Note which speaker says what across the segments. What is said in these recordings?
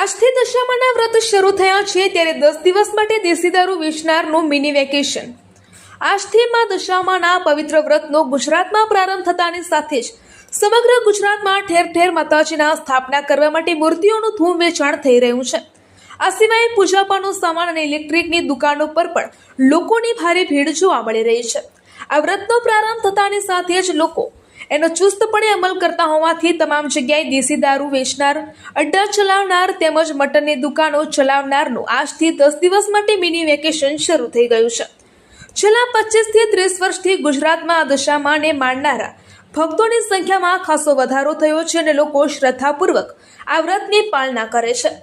Speaker 1: આજથી દશામાના વ્રત શરૂ થયા છે ત્યારે 10 દિવસ માટે દેશી દારૂ વેચનારનું મિની વેકેશન. આજથી માં દશામાના પવિત્ર વ્રતનો ગુજરાતમાં પ્રારંભ થતાની સાથે જ સમગ્ર ગુજરાતમાં ઠેર ઠેર માતાજીના સ્થાપના કરવા માટે મૂર્તિઓનું ધૂમ વેચાણ થઈ રહ્યું છે. આ સિવાય પૂજાપાનો સામાન અને ઇલેક્ટ્રિકની દુકાનો પર પણ લોકોની ભારે ભીડ જોવા મળી રહી છે. આ વ્રતનો પ્રારંભ થતાની સાથે જ લોકો એનો ચુસ્તપણે અમલ કરતા હોવાથી તમામ જગ્યાએ દેશી દારૂ વેચનાર, અડ્ડા ચલાવનાર તેમજ મટનની દુકાનો ચલાવનારનું આજથી 10 દિવસ માટે મિની વેકેશન શરૂ થઈ ગયું છે. છેલ્લા 25 થી 30 વર્ષથી ગુજરાતમાં આ દશામાને માણનારા ભક્તોની સંખ્યામાં ખાસો વધારો થયો છે અને લોકો શ્રદ્ધાપૂર્વક આ વ્રતની પાલના કરે છે.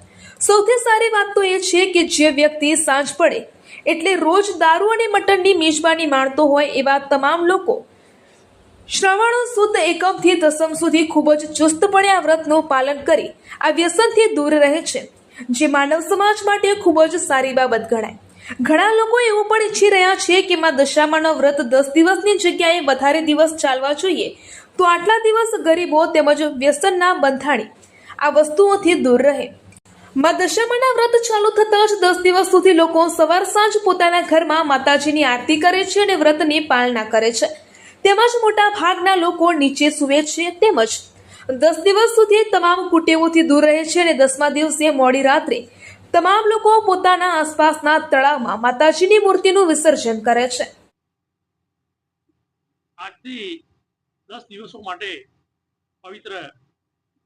Speaker 1: સૌથી સારી વાત તો એ છે કે જે વ્યક્તિ સાંજ પડે એટલે રોજ દારૂ અને મટનની મેજબાની માણતો હોય એવા તમામ લોકો શ્રાવણ સુદ એકમથી દસમ સુધી ખૂબ જ ચુસ્તપણે આ વ્રતનું પાલન કરી આ વ્યસનથી દૂર રહે છે, જે માનવ સમાજ માટે ખૂબ જ સારી બાબત ગણાય. ઘણા લોકો એવું પણ ઈચ્છી રહ્યા છે કે માં દશામાનો વ્રત 10 દિવસની જગ્યાએ વધારે દિવસ ચાલવા જોઈએ, તો આટલા દિવસ ગરીબો તેમજ વ્યસનના બંધાણી આ વસ્તુઓથી દૂર રહે. માં દશામાના વ્રત ચાલુ થતાં જ 10 દિવસ સુધી લોકો સવાર સાંજ પોતાના ઘરમાં માતાજીની આરતી કરે છે અને વ્રતની પાલના કરે છે. તેમજ મોટા ભાગના લોકો નીચે સૂવે છે. તેમજ 10 દિવસ સુધી તમામ કુટેવોથી દૂર રહે છે અને 10મા દિવસે મોડી રાત્રે તમામ લોકો પોતાના આસપાસના તળાવમાં માતાજીની મૂર્તિનું વિસર્જન કરે છે.
Speaker 2: આજથી 10 દિવસો માટે પવિત્ર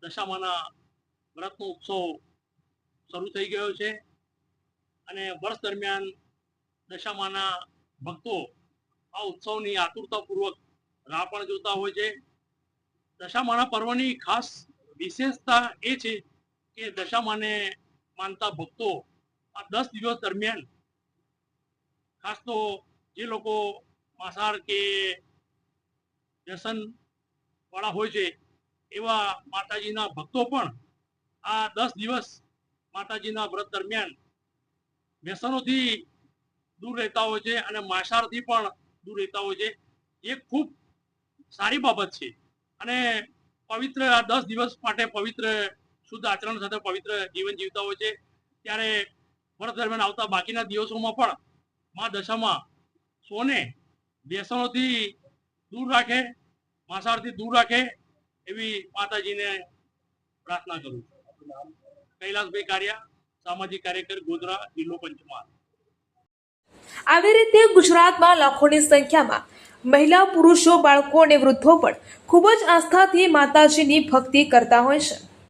Speaker 2: દશામાના વ્રતનો ઉત્સવ શરૂ થઈ ગયો છે અને વર્ષ દરમિયાન દશામાના ભક્તો આ ઉત્સવની આતુરતાપૂર્વક રાહ પણ જોતા હોય છે. દશામાના પર્વની ખાસ વિશેષતા એ છે કે દશામાને માનતા ભક્તો આ 10 દિવસ દરમિયાન, ખાસ તો જે લોકો માંસાહાર કે વ્યસન વાળા હોય છે એવા માતાજીના ભક્તો પણ આ 10 દિવસ માતાજીના વ્રત દરમિયાન વ્યસનોથી દૂર રહેતા હોય છે અને માંસાહારથી પણ દૂર રહેતા હોય છે. એ ખૂબ સારી બાબત છે અને પવિત્ર આ 10 દિવસ માટે પવિત્ર શુદ્ધ આચરણ સાથે પવિત્ર જીવન જીવતા હોય છે. ત્યારે વ્રત દરમિયાન આવતા બાકીના દિવસોમાં પણ મા દશામાં સોને વ્યસનોથી દૂર રાખે, માંસાહારથી દૂર રાખે એવી માતાજીને પ્રાર્થના કરું છું. કૈલાસભાઈ કારિયા, સામાજિક કાર્યકર, ગોધરા, જિલ્લો પંચમહાલ.
Speaker 1: આવી રીતે ગુજરાતમાં લાખોની સંખ્યામાં મહિલા, પુરુષો, બાળકો અને વૃદ્ધો પણ ખૂબ જ આસ્થાથી માતાજીની ભક્તિ કરતા હોય છે.